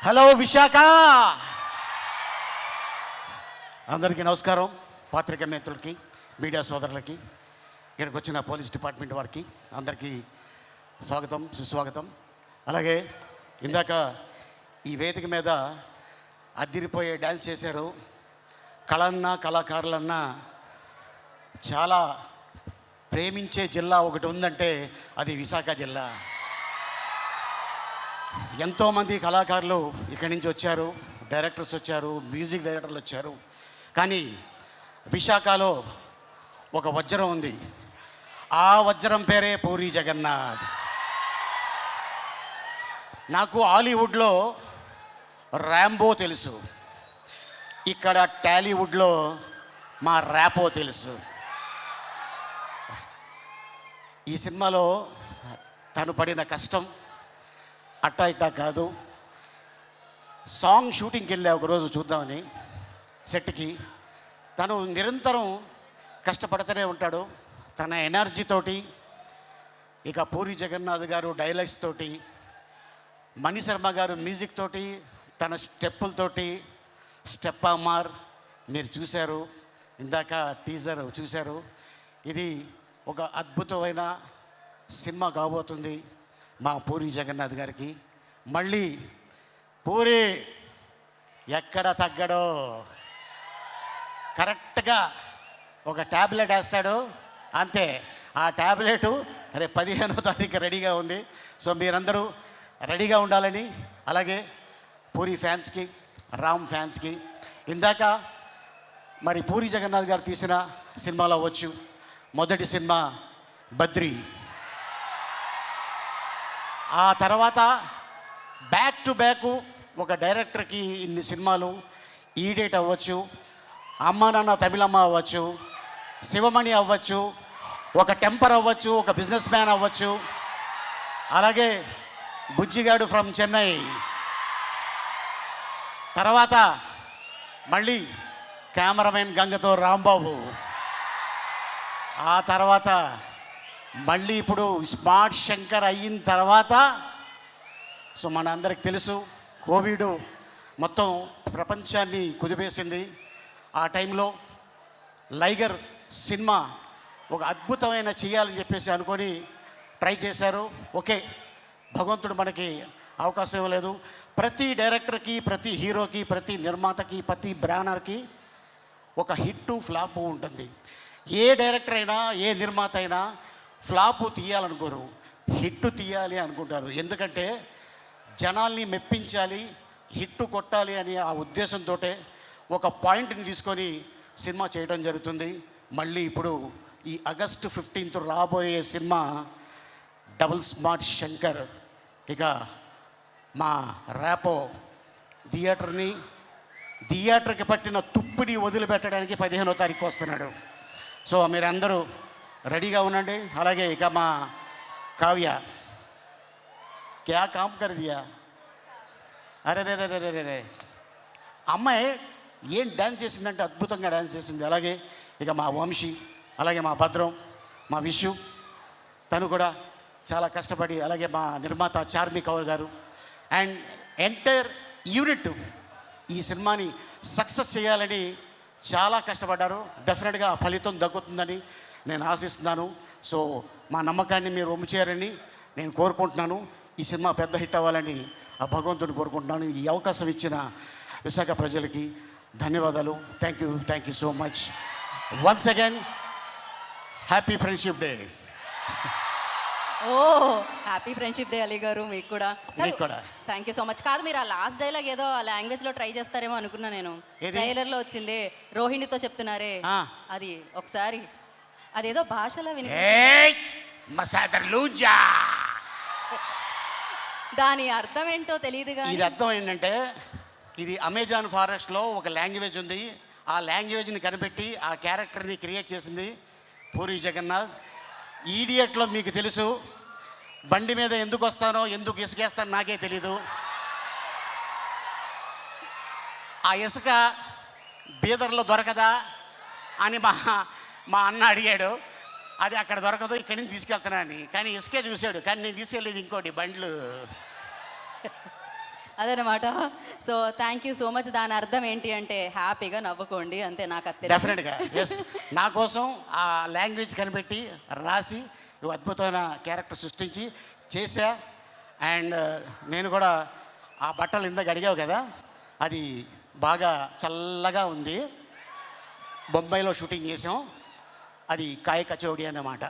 Hello Visakha, అందరికీ నమస్కారం. పాత్రికా మిత్రులకి, మీడియా సోదరులకి, ఇక్కడికి వచ్చిన పోలీస్ డిపార్ట్మెంట్ వారికి అందరికీ స్వాగతం, సుస్వాగతం. అలాగే ఇందాక ఈ వేదిక మీద అద్దిరిపోయే డ్యాన్స్ చేశారు. కళన్నా కళాకారులన్నా చాలా ప్రేమించే జిల్లా ఒకటి ఉందంటే అది విశాఖ జిల్లా. ఎంతోమంది కళాకారులు ఇక్కడి నుంచి వచ్చారు, డైరెక్టర్స్ వచ్చారు, మ్యూజిక్ డైరెక్టర్లు వచ్చారు. కానీ విశాఖలో ఒక వజ్రం ఉంది. ఆ వజ్రం పేరే పూరి జగన్నాథ్. నాకు హాలీవుడ్లో ర్యాంబో తెలుసు, ఇక్కడ టాలీవుడ్లో మా ర్యాపో తెలుసు. ఈ సినిమాలో తను పడిన కష్టం అట్టా ఇట్టా కాదు. సాంగ్ షూటింగ్కి వెళ్ళా ఒకరోజు చూద్దామని సెట్కి. తను నిరంతరం కష్టపడుతూనే ఉంటాడు. తన ఎనర్జీతోటి, ఇక పూరి జగన్నాథ్ గారు డైలాగ్స్ తోటి, మణిశర్మ గారు మ్యూజిక్ తోటి, తన స్టెప్పులతోటి, స్టెప్ అమ్మార్ మీరు చూశారు, ఇందాక టీజర్ చూశారు. ఇది ఒక అద్భుతమైన సినిమా కాబోతుంది మా పూరి జగన్నాథ్ గారికి. మళ్ళీ పూరి ఎక్కడ తగ్గడో, కరెక్ట్గా ఒక ట్యాబ్లెట్ వేస్తాడు అంతే. ఆ ట్యాబ్లెట్ రేపు 15వ తారీఖు రెడీగా ఉంది. సో మీరందరూ రెడీగా ఉండాలని, అలాగే పూరి ఫ్యాన్స్కి, రామ్ ఫ్యాన్స్కి. ఇందాక మరి పూరి జగన్నాథ్ గారు తీసిన సినిమాలో అవ్వచ్చు, మొదటి సినిమా బద్రి, ఆ తర్వాత బ్యాక్ టు బ్యాక్ ఒక డైరెక్టర్కి ఇన్ని సినిమాలు, ఈడేట్ అవ్వచ్చు, అమ్మ నాన్న తమిళమ్మ అవ్వచ్చు, శివమణి అవ్వచ్చు, ఒక టెంపర్ అవ్వచ్చు, ఒక బిజినెస్ మ్యాన్ అవ్వచ్చు, అలాగే బుజ్జిగాడు ఫ్రమ్ చెన్నై, తర్వాత మళ్ళీ కెమెరామెన్ గంగతో రాంబాబు, ఆ తర్వాత మళ్ళీ ఇప్పుడు స్మార్ట్ శంకర్ అయిన తర్వాత. సో మన అందరికి తెలుసు కోవిడ్ మొత్తం ప్రపంచాన్ని కుదిపేసింది. ఆ టైంలో లైగర్ సినిమా ఒక అద్భుతమైన చేయాలని చెప్పేసి అనుకొని ట్రై చేశారు. ఓకే, భగవంతుడు మనకి అవకాశం ఇవ్వలేదు. ప్రతి డైరెక్టర్కి, ప్రతి హీరోకి, ప్రతి నిర్మాతకి, ప్రతి బ్యానర్కి ఒక హిట్టు ఫ్లాపు ఉంటుంది. ఏ డైరెక్టర్ అయినా, ఏ నిర్మాత అయినా ఫ్లాపు తీయాలనుకోరు, హిట్టు తీయాలి అనుకుంటారు. ఎందుకంటే జనాల్ని మెప్పించాలి, హిట్టు కొట్టాలి అని ఆ ఉద్దేశంతో ఒక పాయింట్ని తీసుకొని సినిమా చేయడం జరుగుతుంది. మళ్ళీ ఇప్పుడు ఈ ఆగస్టు 15th రాబోయే సినిమా డబుల్ స్మార్ట్ శంకర్. ఇక మా ర్యాపో థియేటర్కి పట్టిన తుప్పిని వదిలిపెట్టడానికి 15వ తారీఖు వస్తున్నాడు. సో మీరందరూ రెడీగా ఉండండి. అలాగే ఇక మా కావ్య క్యా కామ్ కర్ దియా, అరే రే రే రే రే, అమ్మాయి ఏం డ్యాన్స్ చేసిందంటే అద్భుతంగా డ్యాన్స్ చేసింది. అలాగే ఇక మా వంశీ, అలాగే మా భద్రం, మా విషు, తను కూడా చాలా కష్టపడి, అలాగే మా నిర్మాత చార్మి కౌర్ గారు అండ్ ఎంటైర్ యూనిట్ ఈ సినిమాని సక్సెస్ చేయాలని చాలా కష్టపడ్డారు. డెఫినెట్గా ఫలితం దక్కుతుందని నేను ఆశిస్తున్నాను. సో మా నమ్మకాన్ని మీరు ఒమ్ము చేయాలని నేను కోరుకుంటున్నాను. ఈ సినిమా పెద్ద హిట్ అవ్వాలని ఆ భగవంతుని కోరుకుంటున్నాను. ఈ అవకాశం ఇచ్చిన విశాఖ ప్రజలకి ధన్యవాదాలు. Thank you so much. Once again happy friendship day. Oh happy friendship day Ali garu. మీకు కూడా థ్యాంక్ యూ సో మచ్. కాదు, మీరు ఆ లాస్ట్ డైలాగ్ ఏదో ఆ లాంగ్వేజ్లో ట్రై చేస్తారేమో అనుకున్నా నేను. ట్రైలర్లో వచ్చింది, రోహిణితో చెప్తున్నారే, అది ఒకసారి అదేదో భాషలో విని దాని అర్థం ఏంటో తెలియదు. ఇది అర్థం ఏంటంటే, ఇది అమెజాన్ ఫారెస్ట్లో ఒక లాంగ్వేజ్ ఉంది. ఆ లాంగ్వేజ్ని కనిపెట్టి ఆ క్యారెక్టర్ని క్రియేట్ చేసింది పూరి జగన్నాథ్. ఈడియట్లో మీకు తెలుసు, బండి మీద ఎందుకు వస్తానో, ఎందుకు ఇసుకేస్తానో నాకే తెలీదు. ఆ ఇసుక బీదర్లో దొరకదా అని మా అన్న అడిగాడు. అది అక్కడ దొరకదు, ఇక్కడి నుంచి తీసుకెళ్తున్నాను. కానీ ఇసుకే చూశాడు, కానీ నేను తీసుకెళ్ళేది ఇంకోటి బండ్లు. అదనమాట. So thank you so much. దాని అర్థం ఏంటి అంటే హ్యాపీగా నవ్వుకోండి అంతే. నాకు అది తెలుసు. డెఫినెట్గా ఎస్. నా కోసం ఆ లాంగ్వేజ్ కనిపెట్టి రాసి ఓ అద్భుతమైన క్యారెక్టర్ సృష్టించి చేశా. అండ్ నేను కూడా ఆ బట్టలు ఇందాక అడిగావు కదా, అది బాగా చల్లగా ఉంది. బొంబాయిలో షూటింగ్ చేసాం. అది కాయ కచోడి అన్నమాట.